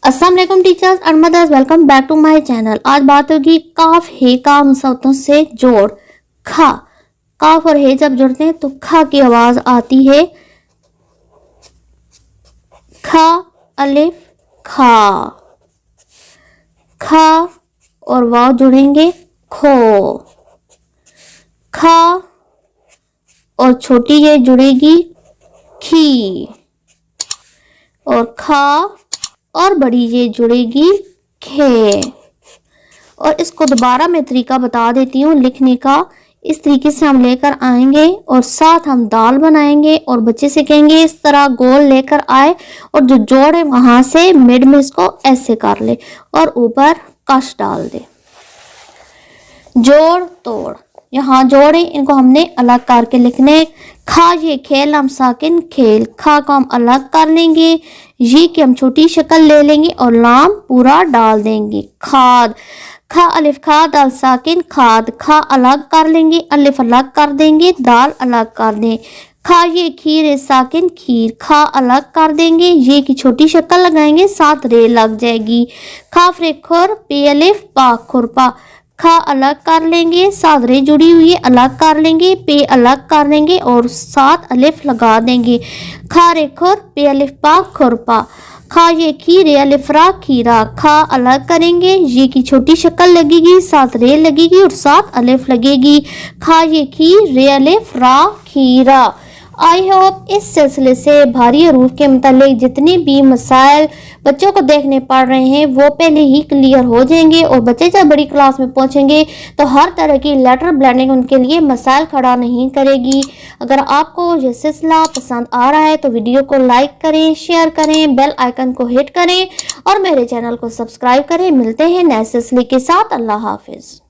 अस्सलाम वालेकुम teachers and mothers, welcome back to my channel. आज बात होगी काफ हे का मुसव्वतों से जोड़। खा, काफ और हे जब जुड़ते हैं तो खा की आवाज आती है। खा अलिफ खा, खा और वाव जुड़ेंगे खो, खा और छोटी ये जुड़ेगी खी, और खा और बड़ी ये जुड़ेगी खे। और इसको दोबारा मैं तरीका बता देती हूँ लिखने का। इस तरीके से हम लेकर आएंगे और साथ हम दाल बनाएंगे और बच्चे से कहेंगे इस तरह गोल लेकर आए और जो जोड़ है वहां से मिड में इसको ऐसे कर ले और ऊपर कश डाल दे। जोड़ तोड़, यहाँ जोड़े इनको हमने अलग करके लिखने। खा ये खेल हम साकिन खेल, खा को हम अलग कर लेंगे, ये की हम छोटी शक्ल ले लेंगे और लाम पूरा डाल देंगे। खाद, खा अलिफ खा दाल साकिन खाद, खा अलग कर लेंगे, अलिफ अलग कर देंगे, दाल अलग कर दें। खा ये खीर है साकिन खीर, खा अलग कर देंगे, ये की छोटी शक्ल लगाएंगे साथ रे लग जाएगी। खा फ्रे खुर पे अलिफ पा खुरपा, खा अलग कर लेंगे साथ रे जुड़ी हुई है अलग कर लेंगे, पे अलग कर लेंगे और साथ अलिफ लगा देंगे। खा रे खुर पे अलिफ पा खुरपा, खा ये खीरे अलिफ रा खीरा, खा अलग करेंगे, ये की छोटी शक्ल लगेगी साथ रे लगेगी और साथ अलिफ लगेगी। खा ये खीर रे अलिफ रा खीरा। आई होप इस सिलसिले से भारी हरूफ के मुतालिक जितने भी मसाइल बच्चों को देखने पड़ रहे हैं वो पहले ही क्लियर हो जाएंगे और बच्चे जब बड़ी क्लास में पहुंचेंगे तो हर तरह की लेटर ब्लेंडिंग उनके लिए मसाइल खड़ा नहीं करेगी। अगर आपको ये सिलसिला पसंद आ रहा है तो वीडियो को लाइक करें, शेयर करें, बेल आइकन को हिट करें और मेरे चैनल को सब्सक्राइब करें। मिलते हैं नए सिलसिले के साथ। अल्लाह हाफिज।